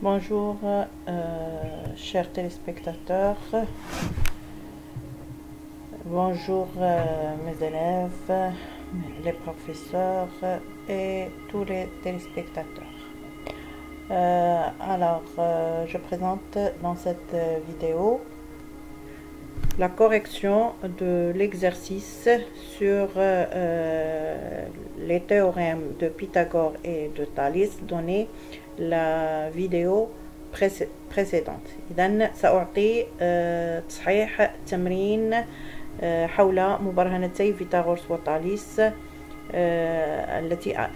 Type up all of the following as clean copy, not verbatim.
Bonjour, chers téléspectateurs. Bonjour, mes élèves, les professeurs et tous les téléspectateurs. Je présente dans cette vidéo la correction de l'exercice sur les théorèmes de Pythagore et de Thalès donné la vidéo précédente. إذن سأعطي تصحيح تمرين حول مبرهنتي فيثاغورس وتاليس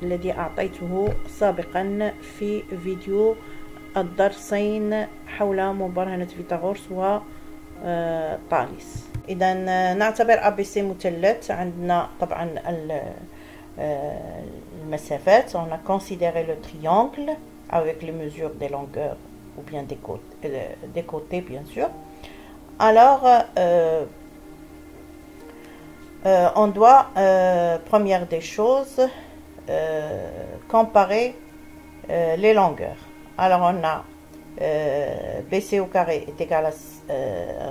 الذي أعطيته سابقا في فيديو الدرسين حول مبرهنة فيثاغورس وتاليس. إذا نعتبر ABC مثلث. عندنا طبعا المسافات. On a considéré le triangle avec les mesures des longueurs ou bien des côtés bien sûr. Alors on doit première des choses comparer les longueurs. Alors on a BC au carré est égal à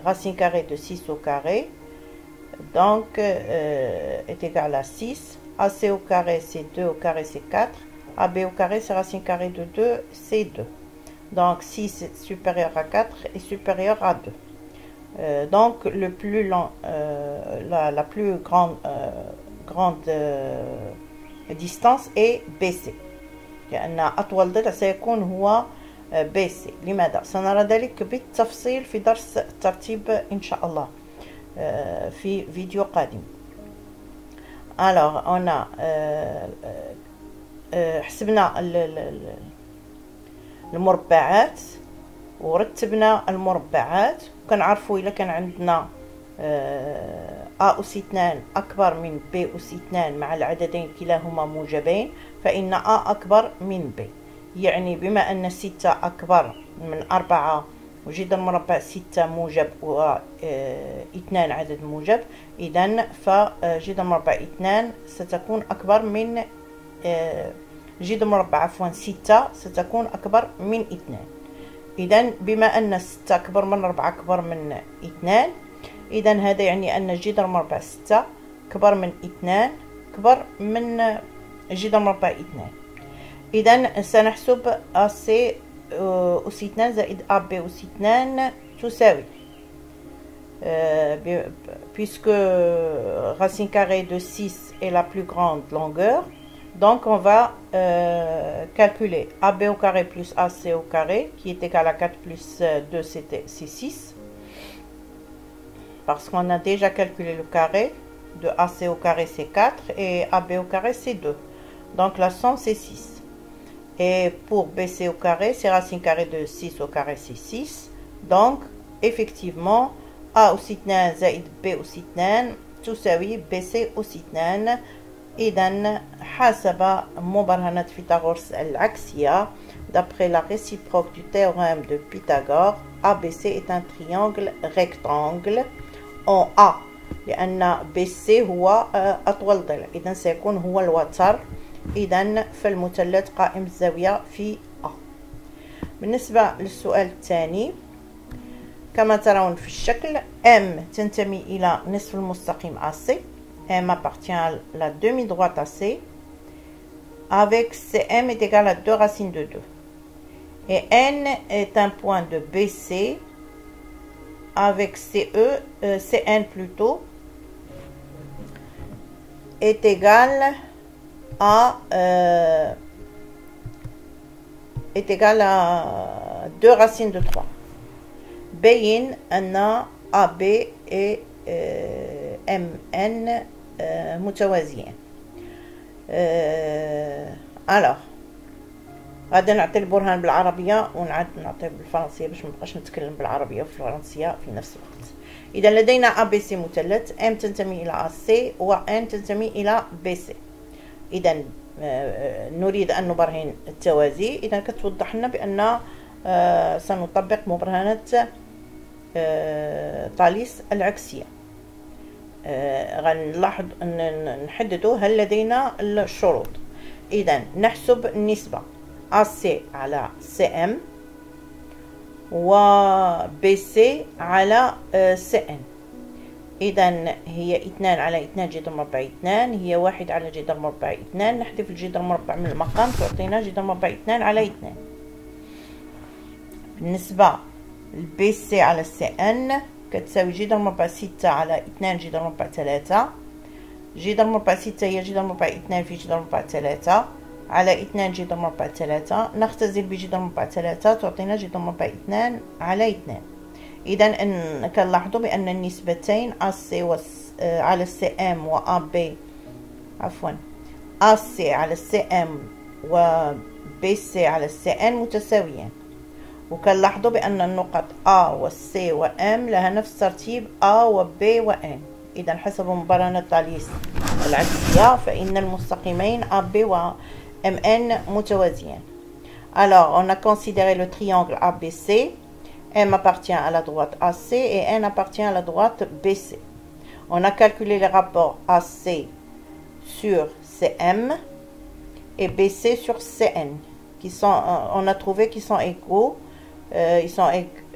racine carrée de 6 au carré, donc est égal à 6. AC au carré c'est 2 au carré c'est 4. AB au carré c'est racine carrée de 2 c'est 2. Donc 6 est supérieur à 4 est supérieur à 2. Donc le plus long, la plus grande distance est BC. لأن أطول ضلع سيكون هو BC. لماذا؟ سنرى ذلك بالتفصيل في درس الترتيب إن شاء الله في فيديو قادم. Alors on a حسبنا المربعات ورتبنا المربعات، وكنعرفوا إلا كان عندنا A أس 2 أكبر من B أس 2 مع العددين كلاهما موجبين فإن A أكبر من B. يعني بما أن 6 أكبر من 4 وجدر المربع 6 موجب و 2 عدد موجب، إذن فجدر المربع 2 ستكون أكبر من جدر المربع عفوا 6 ستكون أكبر من 2. إذن بما أن 6 أكبر من 4 أكبر من 2، إذن هذا يعني أن جدر المربع 6 كبر من 2 كبر من جدر المربع 2. إذن سنحسب AC أس 2 زائد AB أس 2 تساوي puisque racine carrée de 6 est la plus grande longueur, donc on va calculer AB au carré plus AC au carré qui est égal à 4 plus 2 c'est 6, parce qu'on a déjà calculé le carré de AC au carré c'est 4 et AB au carré c'est 2, donc la somme c'est 6. Et pour BC au carré, c'est racine carrée de 6 au carré, c'est 6. Donc, effectivement, A أس 2 زائد B أس 2 تساوي BC أس 2. إذن حسب مبرهنة فيثاغورس العكسية d'après la réciproque du théorème de Pythagore, ABC est un triangle rectangle en A لأن BC هو أطول ضلع، إذن سيكون هو الوتر. إذن فالمثلث قائم الزاوية في A. بالنسبة للسؤال الثاني كما ترون في الشكل M تنتمي إلى نصف المستقيم AC. M appartient à la demi-droite AC avec CM est égal à 2 racines de 2. Et N est un point de BC avec CN plutôt est égal à 2 racines de 3. بين أن AB et MN متوازيين. alors غادي نعطي البرهان بالعربية ونعاد نعطيه بالفرنسية باش مبقاش نتكلم بالعربية والفرنسية في نفس الوقت. إذا لدينا ABC مثلث M تنتمي إلى AC و N تنتمي إلى BC. إذا نريد أن نبرهن التوازي. إذا كتوضح لنا بأن سنطبق مبرهنة تاليس العكسية. غنلاحظ أن نحددوا هل لدينا الشروط. إذا نحسب النسبة AC على CM و بي سي على سي ان. إذا هي 2 على 2 جذر مربع 2، هي 1 على جذر مربع 2. نحذف الجذر مربع من المقام تعطينا جذر مربع 2 على 2. بالنسبة لبي سي على سي ان كتساوي جذر مربع 6 على 2 جذر مربع 3. جذر مربع 6 هي جذر مربع 2 في جذر مربع 3 على 2 جذر مربع 3. نختزل بجذر مربع 3 تعطينا جذر مربع 2 على 2. إذا كنلاحظوا بأن النسبتين AC على سي ام و AB عفوا AC على سي ام و BC على سي ان متساويان، وكنلاحظوا بأن النقط A و C و M لها نفس ترتيب A و B و N. إذا حسب مقارنة ثاليث العكسية فإن المستقيمين AB و MN متوازيان. Alors on a considéré le triangle ABC. M appartient à la droite AC et N appartient à la droite BC. On a calculé les rapports AC sur CM et BC sur CN, qui sont, on a trouvé qu'ils sont égaux,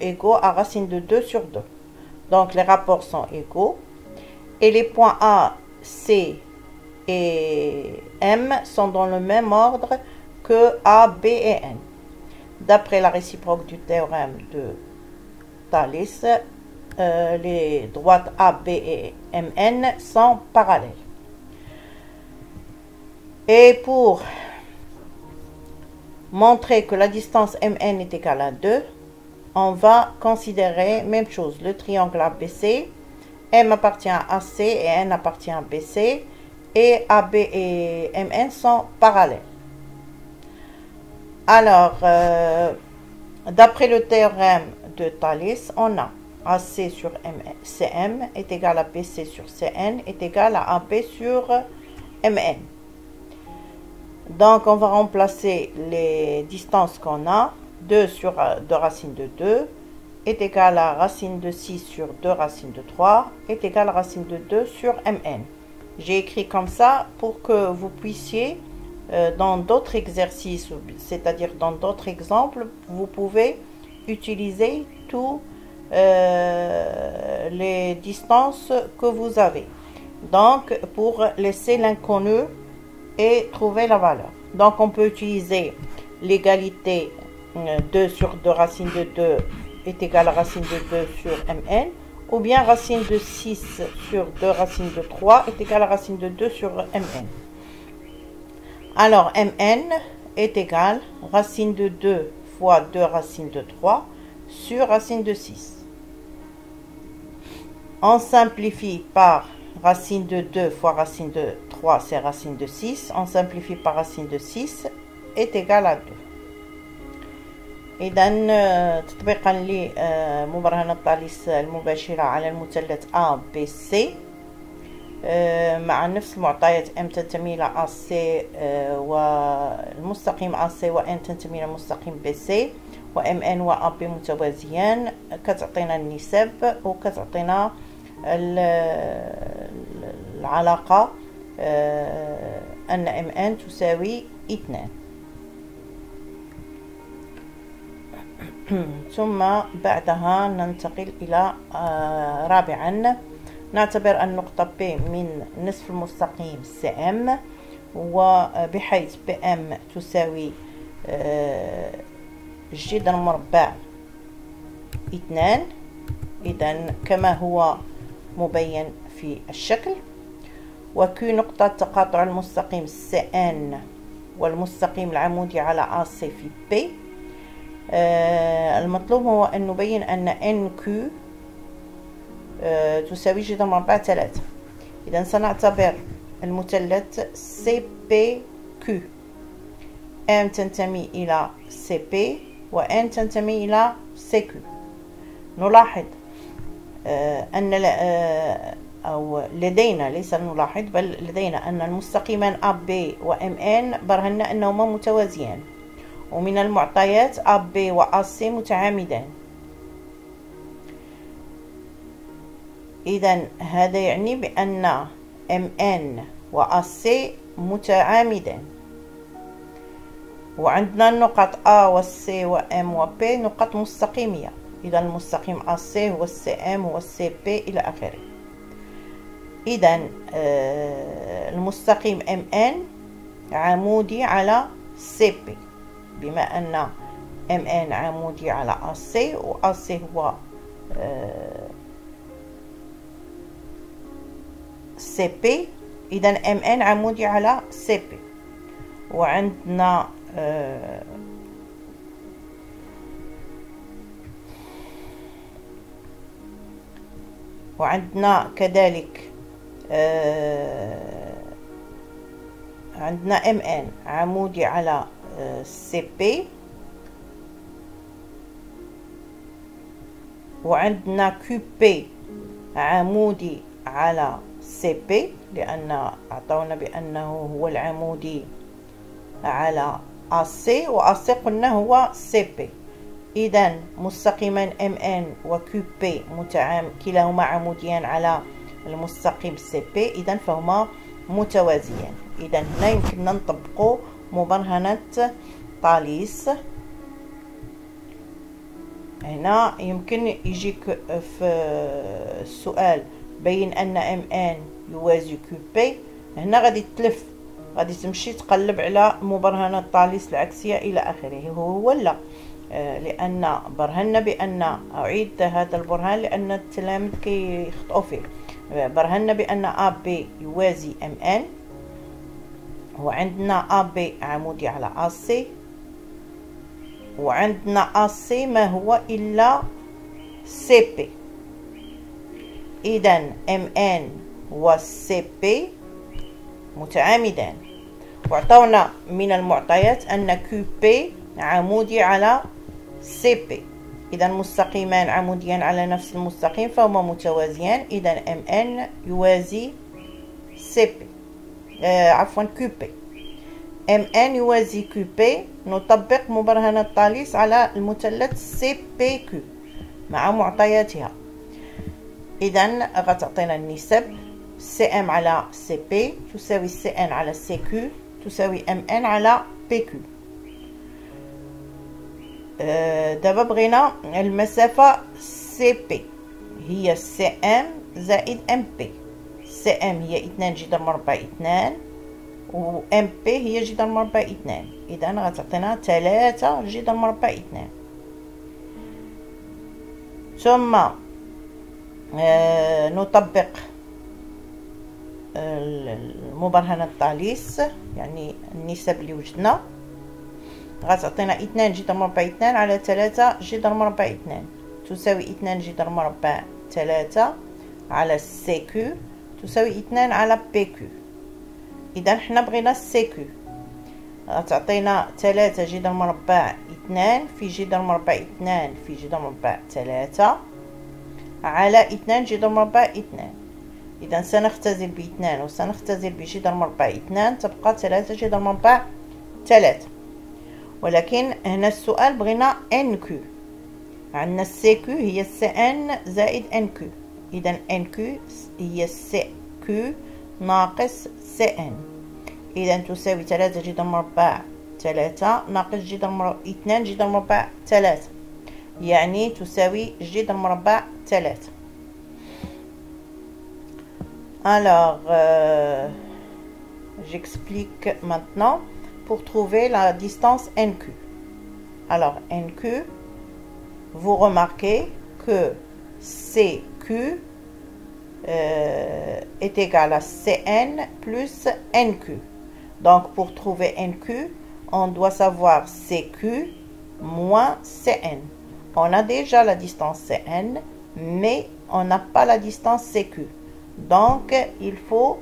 égaux à racine de 2 sur 2. Donc les rapports sont égaux et les points A, C et M sont dans le même ordre que A, B et N. D'après la réciproque du théorème de Thalès, les droites A, B et MN sont parallèles. Et pour montrer que la distance MN est égale à 2, on va considérer même chose, le triangle ABC. M appartient à AC et N appartient à BC, et AB et MN sont parallèles. Alors, d'après le théorème de Thalès, on a AC sur CM est égal à BC sur CN est égal à AB sur MN. Donc, on va remplacer les distances qu'on a. 2 sur 2 racine de 2 est égal à racine de 6 sur 2 racine de 3 est égal à racine de 2 sur MN. J'ai écrit comme ça pour que vous puissiez, dans d'autres exercices, c'est-à-dire dans d'autres exemples, vous pouvez utiliser tous les distances que vous avez. Donc, pour laisser l'inconnu et trouver la valeur. Donc, on peut utiliser l'égalité 2 sur 2 racine de 2 est égal à racine de 2 sur Mn, ou bien racine de 6 sur 2 racine de 3 est égal à racine de 2 sur Mn. Alors, Mn est égal à racine de 2 fois 2 racine de 3 sur racine de 6. On simplifie par racine de 2 fois racine de 3, c'est racine de 6. On simplifie par racine de 6 est égal à 2. إذا تطبيقا لمبرهنة ثالث المباشرة على المثلث ABC مع نفس المعطيات M تنتمي إلى AC والمستقيم AC و N تنتمي إلى مستقيم BC و MN و AB متوازيان، كتعطينا النسب وكتعطينا العلاقة أن MN تساوي 2. ثم بعدها ننتقل إلى رابعا، نعتبر النقطة P من نصف المستقيم CM وبحيث PM تساوي جذر مربع 2. إذن كما هو مبين في الشكل. وQ نقطة تقاطع المستقيم CN والمستقيم العمودي على AC في P. المطلوب هو أن نبين أن NQ تساوي جذر مربع 3. إذا سنعتبر المثلث CPQ. M تنتمي إلى CP و N تنتمي إلى CQ. نلاحظ أن أو لدينا، ليس نلاحظ بل لدينا أن المستقيمان AB و MN برهنا أنهما متوازيان، ومن المعطيات AB و AC متعامدان. إذن هذا يعني بأن MN و AC متعامدان، وعندنا النقط A و C و M و P نقط مستقيمية. إذا المستقيم AC هو CM هو CP إلى آخره. إذا المستقيم MN عمودي على CP، بما أن MN عمودي على AC و AC هو CP، إذا MN عمودي على CP. وعندنا كذلك عندنا MN عمودي على CP، وعندنا QP عمودي على CP، لأن أعطونا بأنه هو العمودي على AC و AC قلنا هو CP. إذا مستقيمان MN و QP كلاهما عموديان على المستقيم CP، إذا فهما متوازيان. إذا هنا يمكننا نطبقوا مبرهنة طاليس. هنا يمكن يجيك في السؤال بين أن MN يوازي QP. هنا غادي تلف، غادي تمشي تقلب على مبرهنة طاليس العكسية إلى آخره. هو لا، لأن برهنا بأن أعيد هذا البرهان لأن التلاميذ كيخطئوا فيه. برهنا بأن AB يوازي MN، وعندنا AB عمودي على AC، وعندنا AC ما هو إلا CP. إذا MN و CP متعامدان. وعطونا من المعطيات أن QP عمودي على CP، إذا مستقيمان عموديان على نفس المستقيم فهما متوازيان. إذا MN يوازي CP، عفوا QP. MN يوازي QP، نطبق مبرهنة طاليس على المثلث CPQ مع معطياتها. إذا غتعطينا النسب CM على CP تساوي CN على CQ تساوي MN على PQ. دابا بغينا المسافة CP هي CM زائد MP. CM هي 2 جذر مربع 2 و MP هي جذر مربع 2. إذا غتعطينا 3 جذر مربع 2. ثم نطبق المبرهنة طاليس، يعني النسب اللي وجدنا غتعطينا 2 جذر مربع 2 على 3 جذر مربع 2 تساوي 2 جذر مربع 3 على CQ تساوي 2 على PQ. إذا حنا بغينا CQ، غتعطينا 3 جذر مربع 2 في جذر مربع 2 في جذر مربع 3 على 2 جذر مربع 2. إذا سنختزل ب 2 وسنختزل بجذر مربع 2 تبقى 3 جذر مربع 3. ولكن هنا السؤال بغينا NQ، عندنا CQ هي CN زائد NQ. إذا NQ هي CQ ناقص CN، إذا تساوي 3 جذر مربع 3 ناقص جذر مربع 2 جذر مربع 3، يعني تساوي جذر مربع 3. Alors, j'explique maintenant pour trouver la distance NQ. Alors, NQ, vous remarquez que CQ est égal à CN plus NQ. Donc, pour trouver NQ, on doit savoir CQ moins CN. On a déjà la distance CN, mais on n'a pas la distance CQ. Donc, il faut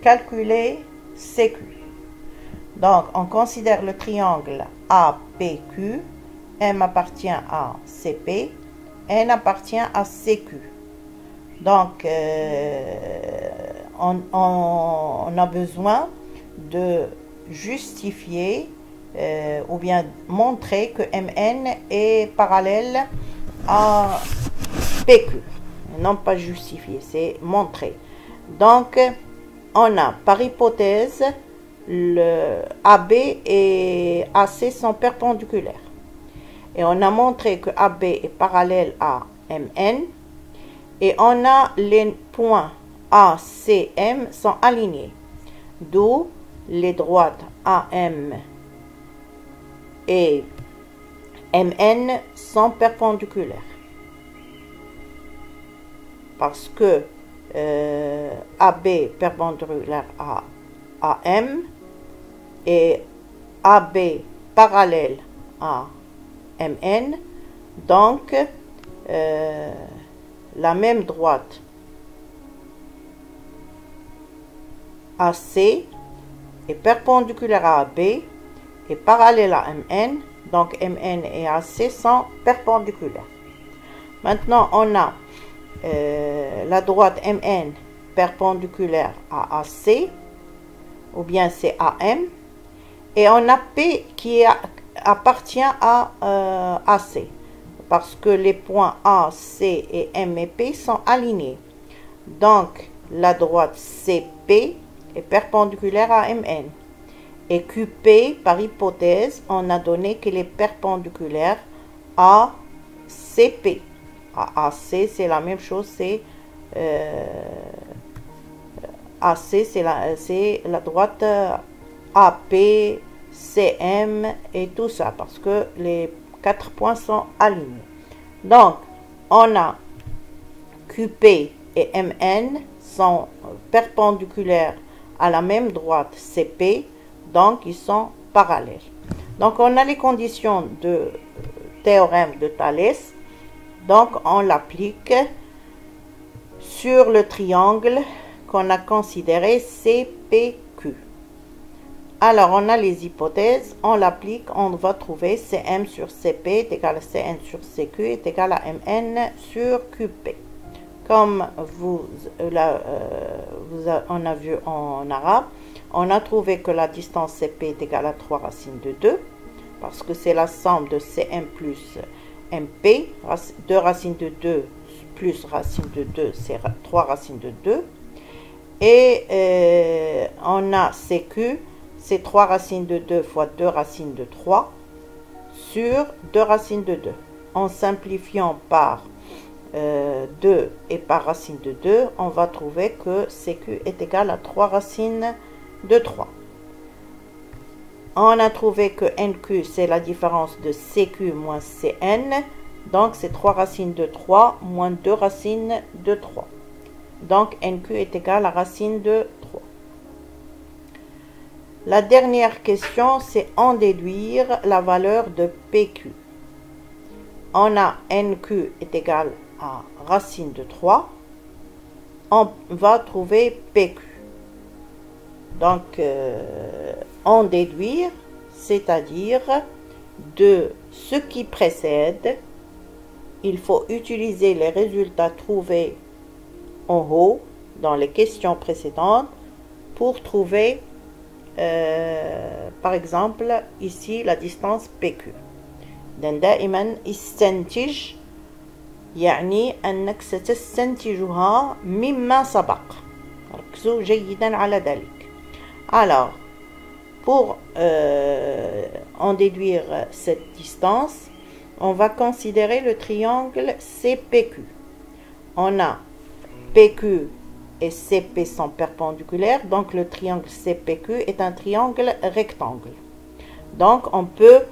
calculer CQ. Donc, on considère le triangle APQ. M appartient à CP, N appartient à CQ. Donc, on a besoin de justifier ou bien montrer que MN est parallèle à PQ. Non pas justifier, c'est montrer. Donc, on a par hypothèse le AB et AC sont perpendiculaires. Et on a montré que AB est parallèle à MN. Et on a les points ACM sont alignés. D'où les droites AM et MN sont perpendiculaires. Parce que AB perpendiculaire à AM et AB parallèle à MN, donc la même droite AC est perpendiculaire à AB et parallèle à MN, donc MN et AC sont perpendiculaires. Maintenant, on a la droite MN perpendiculaire à AC, ou bien c'est AM, et on a P qui appartient à AC, parce que les points A, C et M et P sont alignés. Donc, la droite CP est perpendiculaire à MN. Et QP, par hypothèse, on a donné qu'elle est perpendiculaire à CP. À AC, c'est la même chose, c'est AC, c'est la droite AP, CM et tout ça, parce que les 4 points sont alignés. Donc, on a QP et MN sont perpendiculaires à la même droite CP, donc ils sont parallèles. Donc, on a les conditions de théorème de Thalès. Donc, on l'applique sur le triangle qu'on a considéré CPQ. Alors, on a les hypothèses, on l'applique, on va trouver CM sur CP est égal à CN sur CQ est égal à MN sur QP. Comme on a vu en arabe, on a trouvé que la distance CP est égale à 3 racines de 2, parce que c'est la somme de CM plus MP, 2 racines de 2 plus racine de 2, c'est 3 racines de 2. Et on a CQ, c'est 3 racines de 2 fois 2 racines de 3 sur 2 racines de 2. En simplifiant par 2 et par racine de 2, on va trouver que CQ est égal à 3 racines de 3. On a trouvé que NQ, c'est la différence de CQ moins CN. Donc, c'est 3 racines de 3 moins 2 racines de 3. Donc, NQ est égal à racine de 3. La dernière question, c'est en déduire la valeur de PQ. On a NQ est égal à racine de 3. On va trouver PQ. Donc, en déduire, c'est-à-dire de ce qui précède, il faut utiliser les résultats trouvés en haut dans les questions précédentes pour trouver, par exemple, ici la distance PQ. دائما استنتج يعني أنك ستستنتجها مما سبق. ركزوا جيدا على ذلك. Alors, pour en déduire cette distance, on va considérer le triangle CPQ. On a PQ et CP sont perpendiculaires, donc le triangle CPQ est un triangle rectangle. Donc, on peut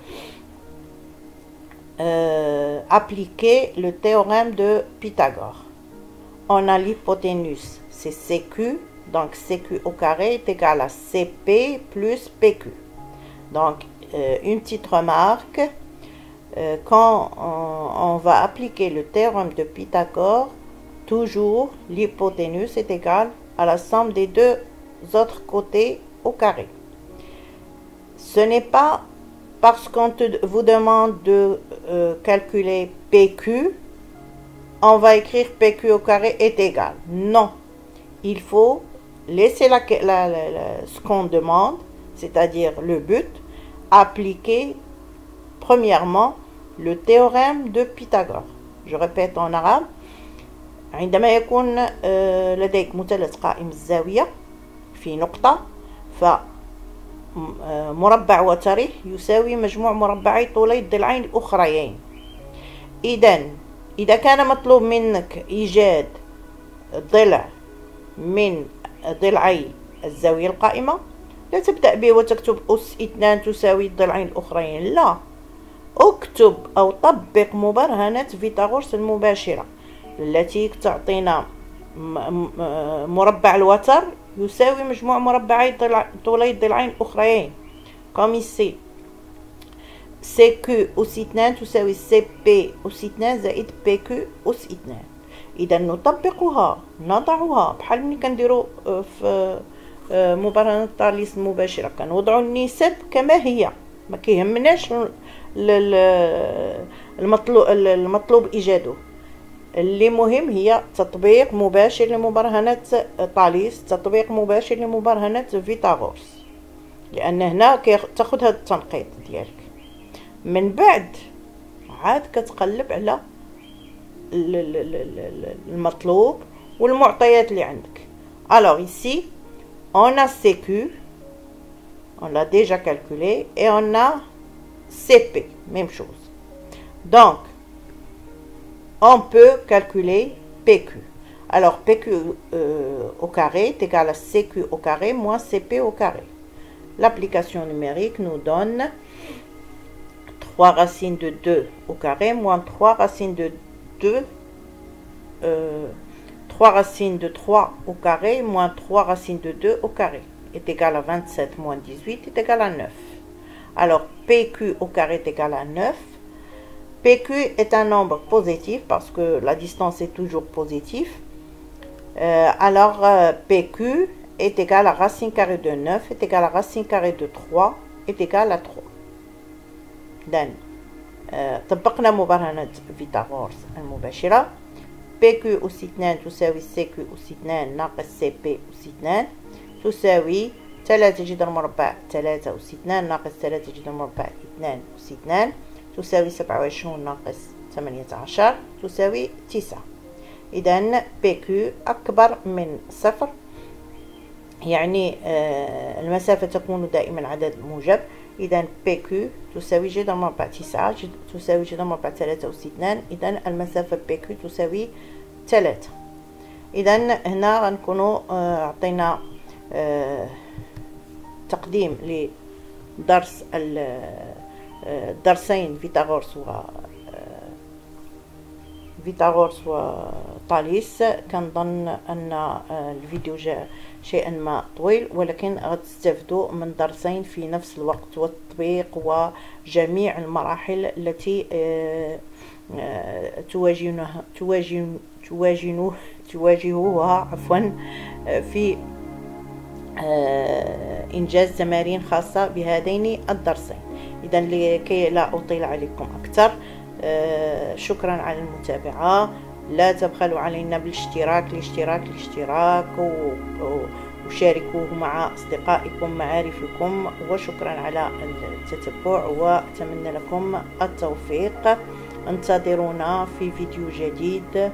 appliquer le théorème de Pythagore. On a l'hypoténuse, c'est CQ, donc CQ au carré est égal à CP plus PQ. Donc, une petite remarque, quand on va appliquer le théorème de Pythagore, toujours l'hypoténuse est égale à la somme des deux autres côtés au carré. Ce n'est pas parce qu'on vous demande de calculer PQ, on va écrire PQ au carré est égal. Non, il faut laisser ce qu'on demande, c'est-à-dire le but, appliquer premièrement le théorème de Pythagore. Je répète en arabe. عندما يكون لديك مثلث قائم الزاوية في نقطة، مربع وتري يساوي مجموع مربعي طولي الضلعين الأخريين. إذا كان مطلوب منك إيجاد ضلع من ضلعي الزاوية القائمة، لا تبدأ به وتكتب أس 2 تساوي الضلعين الأخرين، لا، اكتب أو طبق مبرهنة فيثاغورس المباشرة التي تعطينا مربع الوتر يساوي مجموع مربعي طولي الضلعين الأخرين. comme ici CQ أس 2 تساوي CP أس 2 زائد PQ أس 2. إذا نطبقها، نضعها بحال ملي كنديرو في مبرهنة طاليس المباشرة، كنوضعوا النسب كما هي، ما كيهمناش المطلوب إيجاده. اللي مهم هي تطبيق مباشر لمبرهنة طاليس، تطبيق مباشر لمبرهنة فيثاغورس، لأن هنا تاخد هذا التنقيط ديالك. من بعد عاد كتقلب على المطلوب والمعطيات اللي عندك. Alors ici on a CQ, on l'a déjà calculé, et on a CP, même chose. Donc on peut calculer PQ. Alors PQ au carré est égal à CQ au carré moins CP au carré. L'application numérique nous donne 3 racines de 2 au carré moins 3 racines de 2, 3 racines de 3 au carré moins 3 racines de 2 au carré est égal à 27 moins 18 est égal à 9. Alors PQ au carré est égal à 9. PQ est un nombre positif parce que la distance est toujours positive. Alors PQ est égal à racine carrée de 9 est égal à racine carrée de 3 est égal à 3. إذن طبقنا مبرهنة فيثاغورس المباشرة. PQ أس 2 تساوي CQ أس 2 ناقص CP أس 2 تساوي 3 جذر مربع 3 أس 2 ناقص 3 جذر مربع 2 أس 2 تساوي 27 ناقص 18 تساوي 9. إذن PQ أكبر من 0، يعني المسافة تكون دائما عدد موجب. إذن PQ تساوي جذر مربع 9 تساوي جذر مربع 3 أس 2. إذن المسافة PQ تساوي 3. إذن هنا غنكونوا عطينا تقديم لدرس الدرسين فيثاغورس وطاليس. كنظن أن الفيديو جاء شيئا ما طويل، ولكن غتستافدوا من درسين في نفس الوقت، والتطبيق وجميع المراحل التي تواجهوها في إنجاز تمارين خاصة بهذين الدرسين. إذا لكي لا أطيل عليكم أكثر، شكرا على المتابعة. لا تبخلوا علينا بالاشتراك وشاركوه مع أصدقائكم معارفكم، وشكرا على التتبع وأتمنى لكم التوفيق. انتظرونا في فيديو جديد.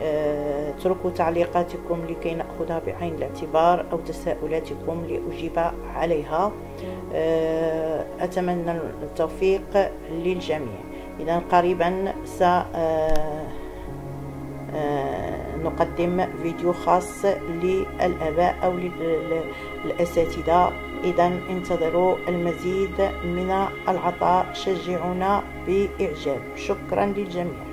اتركوا تعليقاتكم لكي نأخذها بعين الاعتبار أو تساؤلاتكم لأجيب عليها. أتمنى التوفيق للجميع. إذا قريبا نقدم فيديو خاص للآباء أو للأساتذة. إذا انتظروا المزيد من العطاء، شجعونا بإعجاب. شكرا للجميع.